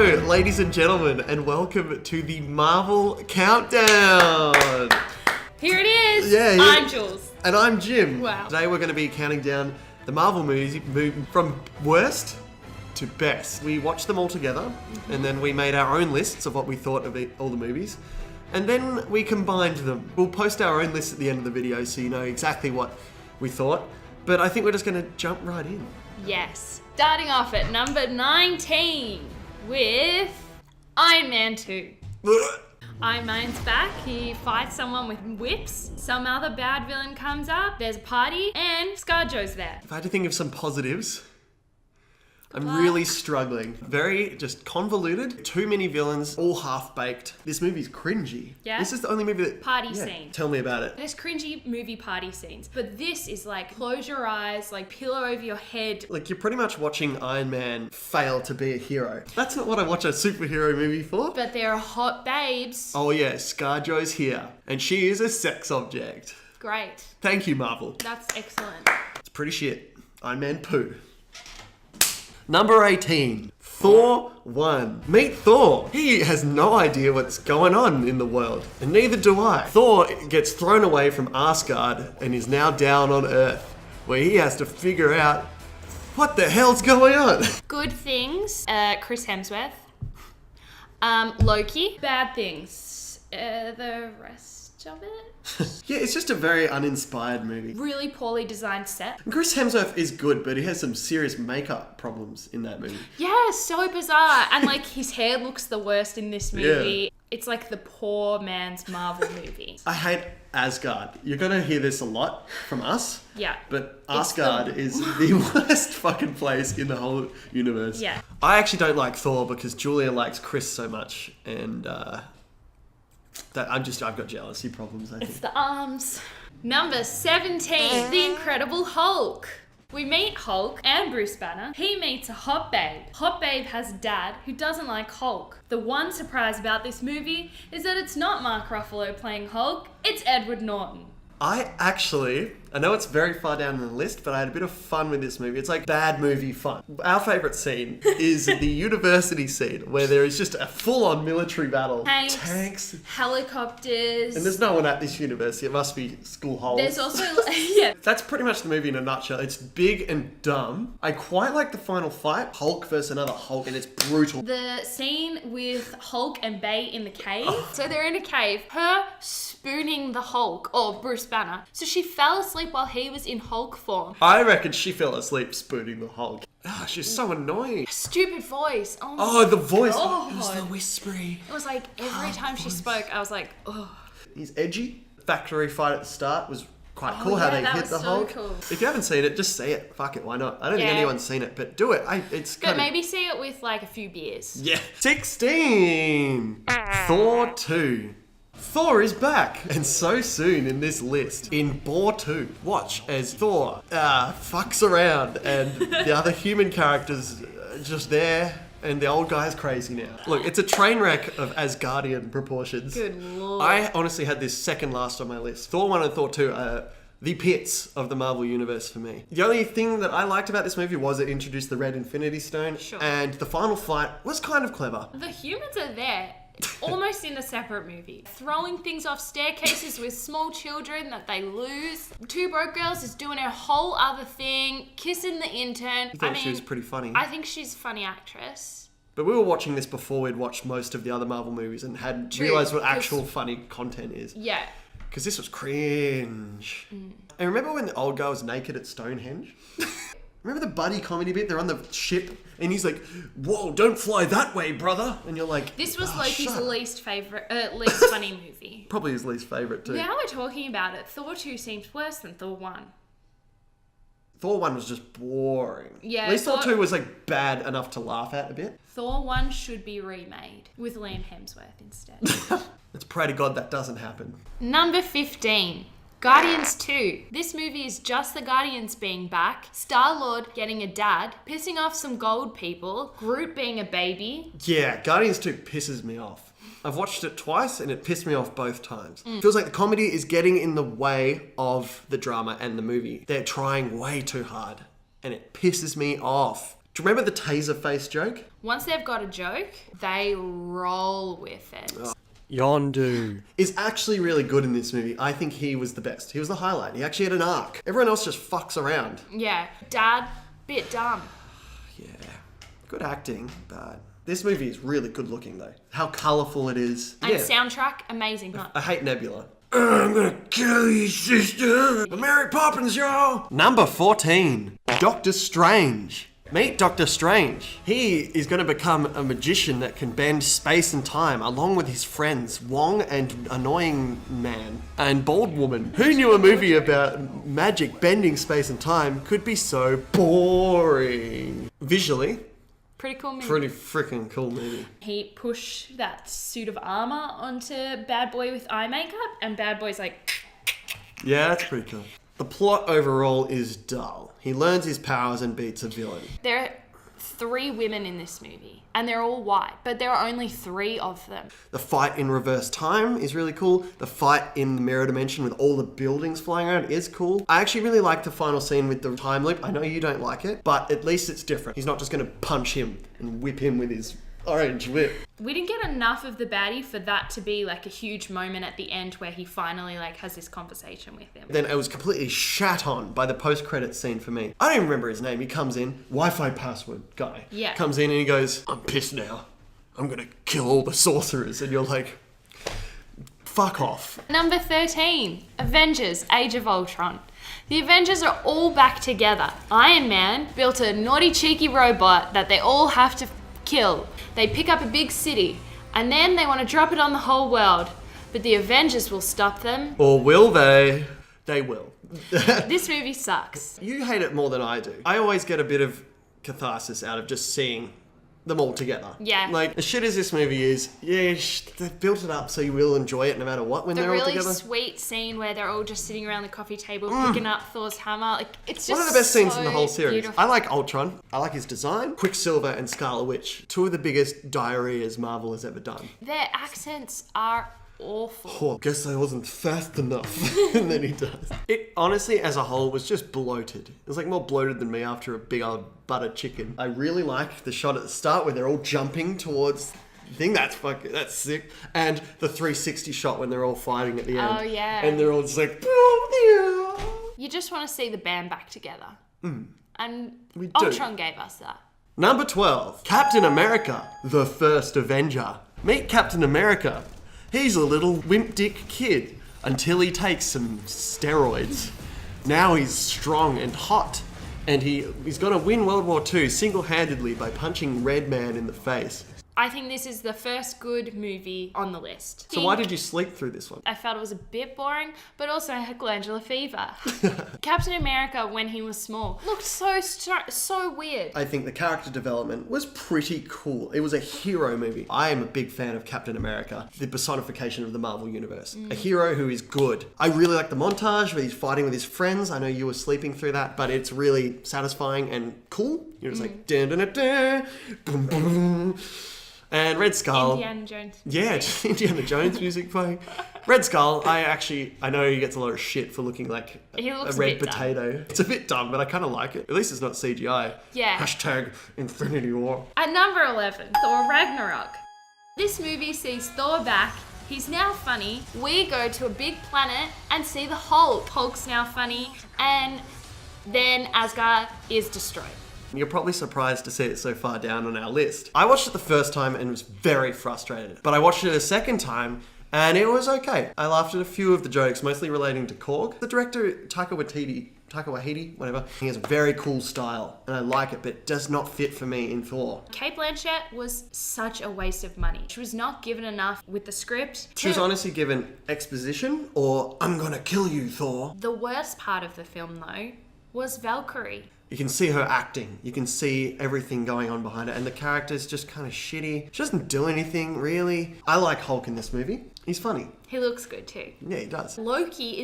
Hello, ladies and gentlemen, and welcome to the Marvel Countdown. Here it is. Yeah, I'm Jules. And I'm Jim. Wow. Today we're going to be counting down the Marvel movies from worst to best. We watched them all together, and then we made our own lists of what we thought of all the movies. And then we combined them. We'll post our own list at the end of the video so you know exactly what we thought. But I think we're just going to jump right in. Yes. Starting off at number 19 with Iron Man 2. Iron Man's back. He fights someone with whips. Some other bad villain comes up. There's a party, and ScarJo's there. If I had to think of some positives, I'm really struggling. Very just convoluted. Too many villains, all half-baked. This movie's cringy. Yeah? This is the only movie that... Party scene. Tell me about it. There's cringy movie party scenes, but this is like close your eyes, like pillow over your head. Like, you're pretty much watching Iron Man fail to be a hero. That's not what I watch a superhero movie for. But there are hot babes. Oh yeah, ScarJo's here. And she is a sex object. Great. Thank you, Marvel. That's excellent. It's pretty shit. Iron Man poo. Number 18, Thor 1. Meet Thor. He has no idea what's going on in the world, and neither do I. Thor gets thrown away from Asgard and is now down on Earth, where he has to figure out what the hell's going on. Good things, Chris Hemsworth. Loki. Bad things, the rest of it. Yeah, it's just a very uninspired movie. Really poorly designed set. And Chris Hemsworth is good, but he has some serious makeup problems in that movie. Yeah, so bizarre. And like his hair looks the worst in this movie. Yeah. It's like the poor man's Marvel movie. I hate Asgard. You're gonna hear this a lot from us. Yeah. But Asgard is the worst fucking place in the whole universe. Yeah. I actually don't like Thor because Julia likes Chris so much, and I've got jealousy problems, I think. It's the arms. Number 17, The Incredible Hulk. We meet Hulk and Bruce Banner. He meets a hot babe. Hot babe has a dad who doesn't like Hulk. The one surprise about this movie is that it's not Mark Ruffalo playing Hulk, it's Edward Norton. I know it's very far down in the list, but I had a bit of fun with this movie. It's like bad movie fun. Our favourite scene is the university scene, where there is just a full-on military battle. Tanks. Helicopters. And there's no one at this university. It must be school halls. There's also, yeah. That's pretty much the movie in a nutshell. It's big and dumb. I quite like the final fight. Hulk versus another Hulk, and it's brutal. The scene with Hulk and Bay in the cave. So they're in a cave. Her spooning the Hulk, or Bruce Banner. So she fell asleep while he was in Hulk form. I reckon she fell asleep spooning the Hulk. She's so annoying. Stupid voice. Oh, the voice. God. It was the whispery. It was like every time she spoke, I was like, oh. He's edgy. Factory fight at the start was quite cool how they hit the Hulk. Cool. If you haven't seen it, just see it. Fuck it, why not? I don't think anyone's seen it, but do it. But maybe see it with like a few beers. Yeah. 16. Thor 2. Thor is back, and so soon in this list. In Thor 2, watch as Thor fucks around, and the other human characters are just there, and the old guy's crazy now. Look, it's a train wreck of Asgardian proportions. Good lord. I honestly had this second last on my list. Thor 1 and Thor 2 are the pits of the Marvel Universe for me. The only thing that I liked about this movie was it introduced the Red Infinity Stone, and the final fight was kind of clever. The humans are there. Almost in a separate movie. Throwing things off staircases with small children that they lose. Two Broke Girls is doing a whole other thing. Kissing the intern. I thought she was pretty funny. I think she's a funny actress. But we were watching this before we'd watched most of the other Marvel movies and had realised what actual funny content is. Yeah. Because this was cringe. And remember when the old guy was naked at Stonehenge? Remember the buddy comedy bit? They're on the ship and he's like, whoa, don't fly that way, brother. And you're like, this was Loki's least funny movie. Probably his least favourite too. Now we're talking about it. Thor 2 seems worse than Thor 1. Thor 1 was just boring. Yeah. At least Thor 2 was like bad enough to laugh at a bit. Thor 1 should be remade with Liam Hemsworth instead. Let's pray to God that doesn't happen. Number 15. Guardians 2. This movie is just the Guardians being back, Star-Lord getting a dad, pissing off some gold people, Groot being a baby. Yeah, Guardians 2 pisses me off. I've watched it twice and it pissed me off both times. Feels like the comedy is getting in the way of the drama and the movie. They're trying way too hard and it pisses me off. Do you remember the taser face joke? Once they've got a joke, they roll with it. Yondu is actually really good in this movie. I think he was the best. He was the highlight. He actually had an arc. Everyone else just fucks around. Yeah. Dad, bit dumb. Yeah. Good acting, but this movie is really good looking though. How colourful it is. And soundtrack, amazing. Huh? I hate Nebula. I'm gonna kill you, sister. Mary Poppins, y'all. Number 14. Doctor Strange. Meet Doctor Strange. He is going to become a magician that can bend space and time along with his friends, Wong and Annoying Man and Bald Woman. Who knew a movie about magic bending space and time could be so boring? Visually, Pretty cool movie. pretty freaking cool movie. He pushed that suit of armor onto Bad Boy with eye makeup, and Bad Boy's like... Yeah, that's pretty cool. The plot overall is dull. He learns his powers and beats a villain. There are 3 women in this movie, and they're all white, but there are only 3 of them. The fight in reverse time is really cool. The fight in the mirror dimension with all the buildings flying around is cool. I actually really like the final scene with the time loop. I know you don't like it, but at least it's different. He's not just going to punch him and whip him with his orange whip. We didn't get enough of the baddie for that to be like a huge moment at the end where he finally like has this conversation with him. Then it was completely shat on by the post-credit scene for me. I don't even remember his name. He comes in, Wi-Fi password guy. Yeah. Comes in and he goes, I'm pissed now. I'm going to kill all the sorcerers. And you're like, fuck off. Number 13, Avengers Age of Ultron. The Avengers are all back together. Iron Man built a naughty cheeky robot that they all have to kill. They pick up a big city and then they want to drop it on the whole world. But the Avengers will stop them. Or will they? They will. This movie sucks. You hate it more than I do. I always get a bit of catharsis out of just seeing them all together. Yeah. Like, as shit as this movie is, yeah, they've built it up so you will enjoy it no matter what when they're all really together. sweet scene where they're all just sitting around the coffee table picking up Thor's hammer. Like, it's just One of the best scenes so in the whole series. beautiful. I like Ultron. I like his design. Quicksilver and Scarlet Witch. 2 of the biggest diarrheas Marvel has ever done. Their accents are awful. Oh, guess I wasn't fast enough. And then he does. It honestly, as a whole, was just bloated. It was like more bloated than me after a big old buttered chicken. I really like the shot at the start where they're all jumping towards the thing. That's sick. And the 360 shot when they're all fighting at the end. Oh, yeah. And they're all just like, oh, yeah. You just want to see the band back together. And We do. Ultron gave us that. Number 12, Captain America, the first Avenger. Meet Captain America. He's a little wimp dick kid until he takes some steroids. Now he's strong and hot, and he's gonna win World War II single-handedly by punching Red Man in the face. I think this is the first good movie on the list. So why did you sleep through this one? I felt it was a bit boring, but also I had glandular fever. Captain America, when he was small, looked so weird. I think the character development was pretty cool. It was a hero movie. I am a big fan of Captain America, the personification of the Marvel Universe. A hero who is good. I really like the montage where he's fighting with his friends. I know you were sleeping through that, but it's really satisfying and cool. You're just like, dun dun dun dun, boom boom. And Red Skull. Indiana Jones. Yeah, just Indiana Jones music playing. Red Skull, I know he gets a lot of shit for looking like He looks a a red bit potato. It's a bit dumb, but I kind of like it. At least it's not CGI. Yeah. Hashtag Infinity War. At number 11, Thor Ragnarok. This movie sees Thor back. He's now funny. We go to a big planet and see the Hulk. Hulk's now funny. And then Asgard is destroyed. You're probably surprised to see it so far down on our list. I watched it the first time and was very frustrated. But I watched it a second time and it was okay. I laughed at a few of the jokes, mostly relating to Korg. The director, Taika Waititi, whatever, he has a very cool style and I like it, but it does not fit for me in Thor. Cate Blanchett was such a waste of money. She was not given enough with the script. She was honestly given exposition or, I'm gonna kill you, Thor. The worst part of the film, though, was Valkyrie. You can see her acting. You can see everything going on behind her. And the character's just kind of shitty. She doesn't do anything, really. I like Hulk in this movie. He's funny. He looks good, too. Yeah, he does. Loki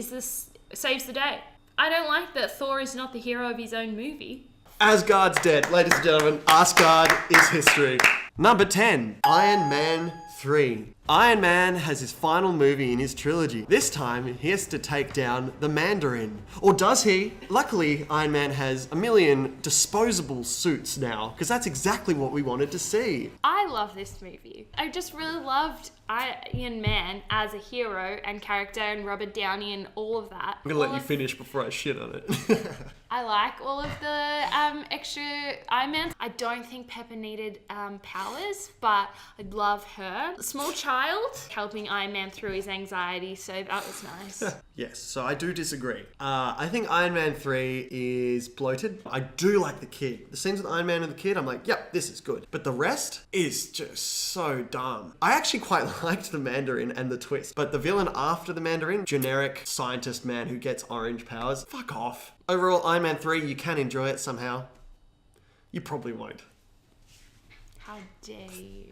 saves the day. I don't like that Thor is not the hero of his own movie. Asgard's dead. Ladies and gentlemen, Asgard is history. Number 10, Iron Man 3. Iron Man has his final movie in his trilogy. This time, he has to take down the Mandarin. Or does he? Luckily, Iron Man has a million disposable suits now, because that's exactly what we wanted to see. I love this movie. I just really loved Iron Man as a hero and character, and Robert Downey and all of that. I'm gonna let you finish before I shit on it. I like all of the extra Iron Mans. I don't think Pepper needed powers, but I love her. Small child helping Iron Man through his anxiety, so that was nice. Yes, so I do disagree. I think Iron Man 3 is bloated. I do like the kid. The scenes with Iron Man and the kid, I'm like, yep, this is good. But the rest is just so dumb. I actually quite liked the Mandarin and the twist, but the villain after the Mandarin, generic scientist man who gets orange powers, fuck off. Overall, Iron Man 3, you can enjoy it somehow. You probably won't. How dare you.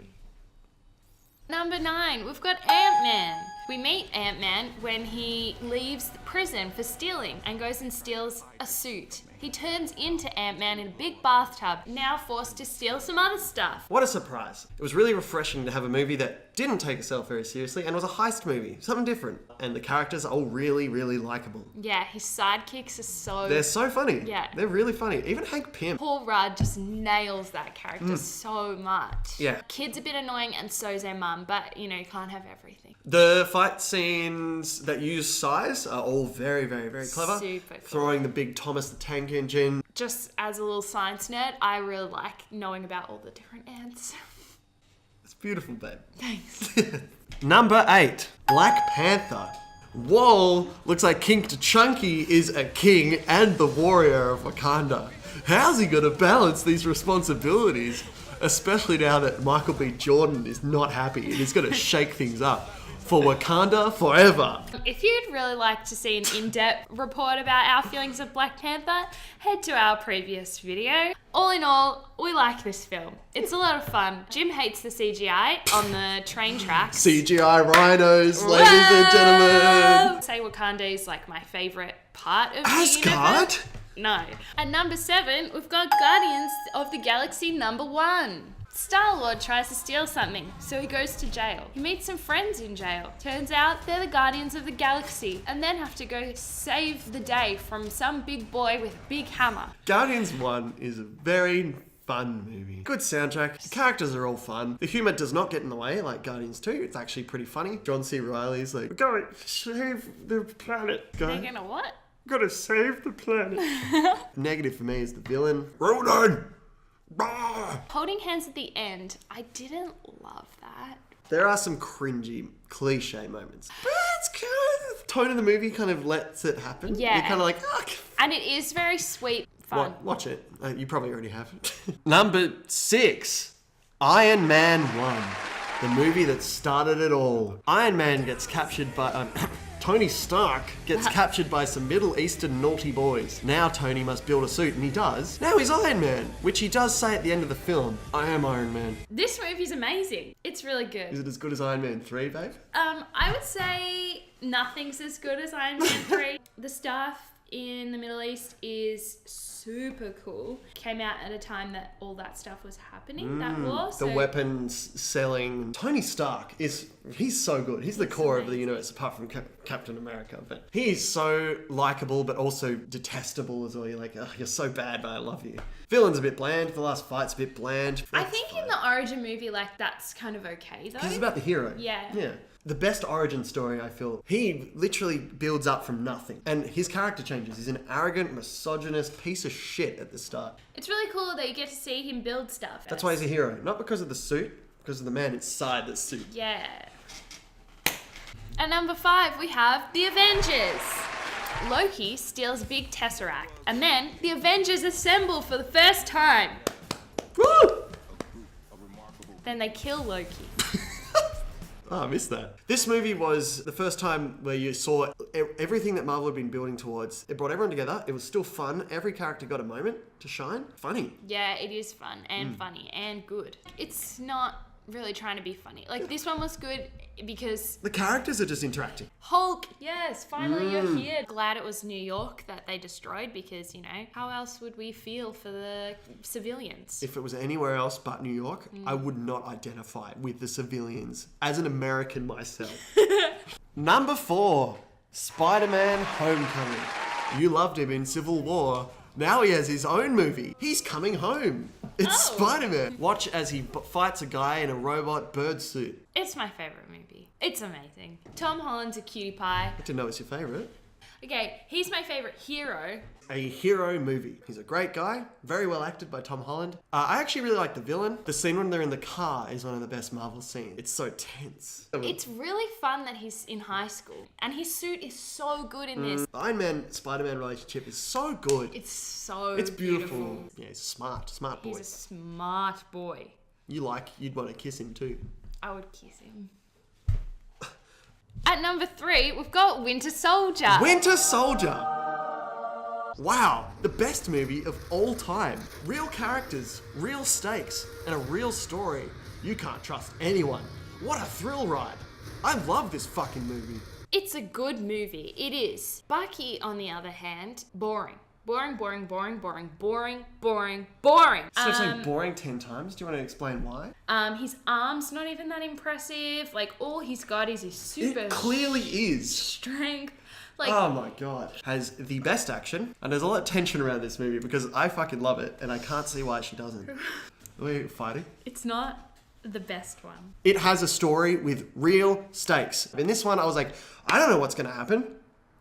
Number 9, we've got Ant-Man. We meet Ant-Man when he leaves the prison for stealing and goes and steals a suit. He turns into Ant-Man in a big bathtub, now forced to steal some other stuff. What a surprise. It was really refreshing to have a movie that didn't take itself very seriously and was a heist movie, something different. And the characters are all really, really likable. Yeah, his sidekicks are so... They're so funny. Yeah. They're really funny. Even Hank Pym. Paul Rudd just nails that character so much. Yeah. Kid's a bit annoying and so's their mum, but you know, you can't have everything. The fight scenes that use size are all very, very, very clever. Super cool. Throwing the big Thomas the Tank Engine. Just as a little science nerd, I really like knowing about all the different ants. It's beautiful, babe. Thanks. Number 8, Black Panther. Whoa, looks like King T'Chunky is a king and the warrior of Wakanda. How's he gonna balance these responsibilities? Especially now that Michael B. Jordan is not happy and he's gonna shake things up. For Wakanda forever. If you'd really like to see an in-depth report about our feelings of Black Panther, head to our previous video. All in all, we like this film. It's a lot of fun. Jim hates the CGI on the train tracks. CGI rhinos, ladies and gentlemen. Say Wakanda is like my favourite part of the Asgard? universe. No. At number 7, we've got Guardians of the Galaxy number 1. Star-Lord tries to steal something, so he goes to jail. He meets some friends in jail. Turns out they're the Guardians of the Galaxy, and then have to go save the day from some big boy with a big hammer. Guardians 1 is a very fun movie. Good soundtrack. The characters are all fun. The humor does not get in the way like Guardians 2. It's actually pretty funny. John C. Reilly's like, we're going to save the planet. They're gonna what? Gotta save the planet. Negative for me is the villain. Ronan! Bah! Holding hands at the end, I didn't love that. There are some cringy, cliche moments. But it's kind of, the tone of the movie kind of lets it happen. Yeah. You're kind of like, And it is very sweet fun. watch it. You probably already have. Number 6, Iron Man 1. The movie that started it all. Iron Man gets captured by... Tony Stark gets captured by some Middle Eastern naughty boys. Now Tony must build a suit, and he does. Now he's Iron Man, which he does say at the end of the film, I am Iron Man. This movie's amazing. It's really Is good. it as good as Iron Man 3, babe? I would say nothing's as good as Iron Man 3. The stuff in the Middle East is super cool. Came out at a time that all that stuff was happening, that war. The weapons selling. Tony Stark he's so good. He's the core of the universe apart from Captain America. But he's so likable but also detestable as well. You're like, oh, you're so bad, but I love you. Villain's a bit bland. The last fight's a bit bland. I think in the origin movie, like, that's kind of okay though. It's about the hero. Yeah. Yeah. The best origin story, I feel, he literally builds up from nothing. And his character changes. He's an arrogant, misogynist piece of shit at the start. It's really cool that you get to see him build stuff. That's why he's a hero. Not because of the suit, because of the man inside the suit. Yeah. At number 5, we have the Avengers. Loki steals a big tesseract, and then the Avengers assemble for the first time. Woo! Then they kill Loki. Oh, I missed that. This movie was the first time where you saw everything that Marvel had been building towards. It brought everyone together. It was still fun. Every character got a moment to shine. Funny. Yeah, it is fun and funny and good. It's not really trying to be funny. Like, this one was good because The characters are just interacting. Hulk, yes, finally you're here. Glad it was New York that they destroyed because, how else would we feel for the civilians? If it was anywhere else but New York, I would not identify with the civilians as an American myself. Number 4, Spider-Man Homecoming. You loved him in Civil War. Now he has his own movie. He's coming home. It's Spider-Man. Watch as he fights a guy in a robot bird suit. It's my favorite movie. It's amazing. Tom Holland's a cutie pie. I didn't know it's your favorite. Okay, he's my favorite hero. A hero movie. He's a great guy, very well acted by Tom Holland. I actually really like the villain. The scene when they're in the car is one of the best Marvel scenes. It's so tense. It's really fun that he's in high school, and his suit is so good in this. Iron Man-Spider-Man relationship is so good. It's beautiful. Yeah, he's a smart boy. He's a smart boy. You'd want to kiss him too. I would kiss him. At number 3, we've got Winter Soldier. Winter Soldier! Wow, the best movie of all time. Real characters, real stakes, and a real story. You can't trust anyone. What a thrill ride. I love this fucking movie. It's a good movie. It is. Bucky, on the other hand, boring. Boring. So saying boring 10 times? Do you want to explain why? His arm's not even that impressive. Like, all he's got is his super It clearly is. strength. Like, Oh my god. Has the best action, and there's a lot of tension around this movie because I fucking love it, and I can't see why she doesn't. We're fighting. it's not the best one. It has a story with real stakes. In this one, I was like, I don't know what's going to happen.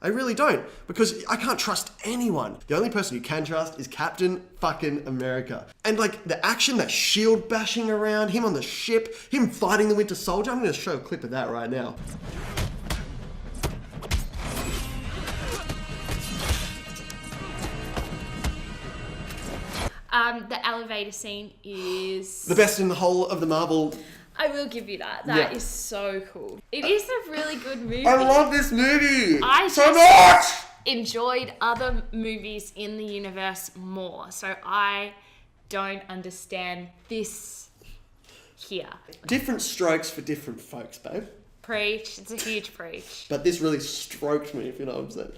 I really don't, because I can't trust anyone. The only person you can trust is Captain fucking America. And like the action, that shield bashing around, him on the ship, him fighting the Winter Soldier. I'm going to show a clip of that right now. The elevator scene is... The best in the whole of the Marvel. I will give you that. That is so cool. It is a really good movie. I love this movie I so just much! enjoyed other movies in the universe more. So I don't understand this here. Different strokes for different folks, babe. Preach. It's a huge preach. But this really stroked me, if you know what I'm saying.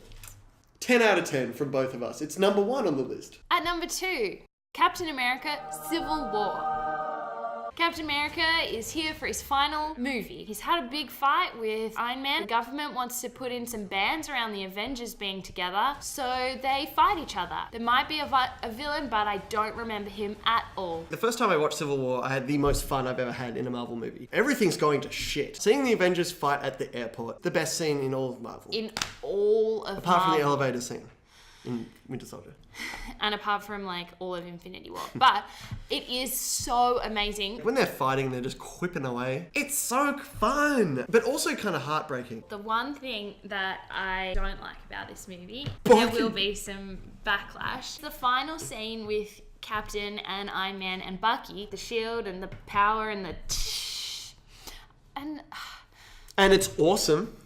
10 out of 10 from both of us. It's number 1 on the list. At number 2, Captain America Civil War. Captain America is here for his final movie. He's had a big fight with Iron Man. The government wants to put in some bans around the Avengers being together, so they fight each other. There might be a villain, but I don't remember him at all. The first time I watched Civil War, I had the most fun I've ever had in a Marvel movie. Everything's going to shit. Seeing the Avengers fight at the airport, the best scene in all of Marvel. In all of Apart from the Marvel. elevator scene in Winter Soldier. And apart from like all of Infinity War. But it is so amazing. When they're fighting, they're just quipping away. It's so fun, but also kind of heartbreaking. The one thing that I don't like about this movie, Bucky. there will be some backlash. The final scene with Captain and Iron Man and Bucky, the shield and the power and the And it's awesome.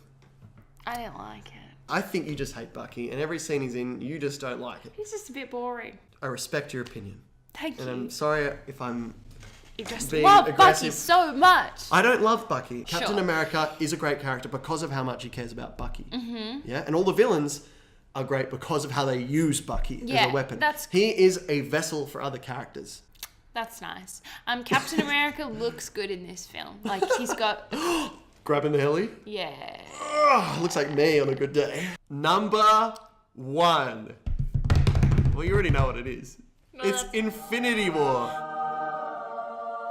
I didn't like it. I think you just hate Bucky, and every scene he's in, you just don't like it. He's just a bit boring. I respect your opinion. Thank And you. I'm sorry if I'm You just being love aggressive. Bucky so much. I don't love Bucky. Captain Sure. America is a great character because of how much he cares about Bucky. Mm-hmm. Yeah, and all the villains are great because of how they use Bucky as a weapon. He is a vessel for other characters. That's nice. Captain America looks good in this film. Like, he's got... Grabbing the heli. Yeah. Oh, looks like me on a good day. Number 1. Well, you already know what it is. It's Infinity War.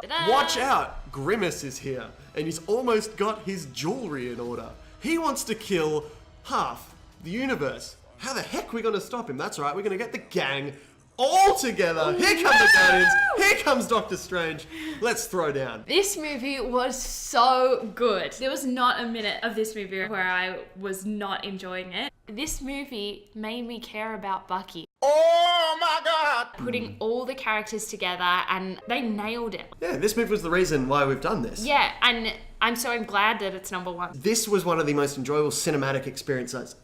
Ta-da! Watch out! Grimace is here, and he's almost got his jewelry in order. He wants to kill half the universe. How the heck are we going to stop him? That's right, we're going to get the gang all together. Here come the Guardians. Here comes Doctor Strange. Let's throw down. This movie was so good. There was not a minute of this movie where I was not enjoying it. This movie made me care about Bucky. Oh my god! Putting all the characters together, and they nailed it. Yeah, this movie was the reason why we've done this. Yeah, and I'm so glad that it's number 1. This was one of the most enjoyable cinematic experiences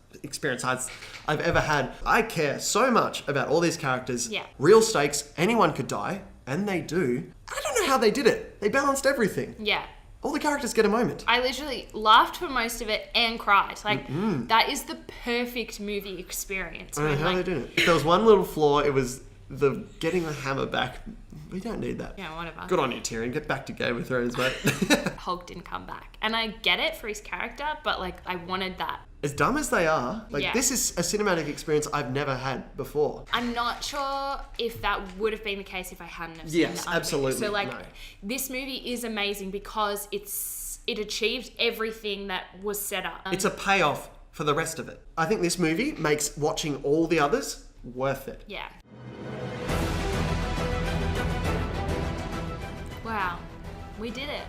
I've ever had. I care so much about all these characters. Yeah. Real stakes, anyone could die, and they do. I don't know how they did it. They balanced everything. Yeah. All the characters get a moment. I literally laughed for most of it and cried. Like, that is the perfect movie experience. I don't know when, how like, they did it. If there was one little flaw, it was the getting the hammer back. We don't need that. Yeah, whatever. Good on you, Tyrion. Get back to Game of Thrones, mate. Hulk didn't come back. And I get it for his character, but like, I wanted that. As dumb as they are, like Yeah. this is a cinematic experience I've never had before. I'm not sure if that would have been the case if I hadn't have seen Yes, the other absolutely, movie. So like, no. this movie is amazing because it achieved everything that was set up. It's a payoff for the rest of it. I think this movie makes watching all the others worth it. Yeah. Wow, we did it.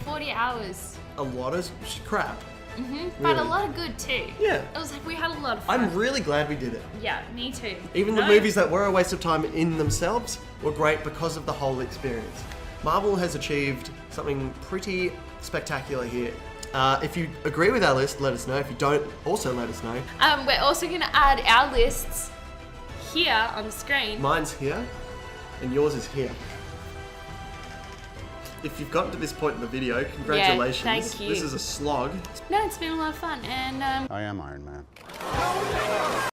40 hours. A lot of crap. But a Really. lot of good too. Yeah. It was like we had a lot of fun. I'm really glad we did it. Yeah, me too. Even the movies that were a waste of time in themselves were great because of the whole experience. Marvel has achieved something pretty spectacular here. If you agree with our list, let us know. If you don't, also let us know. We're also going to add our lists here on the screen. Mine's here, and yours is here. If you've gotten to this point in the video, congratulations. thank you. This is a slog. No, it's been a lot of fun, and I am Iron Man.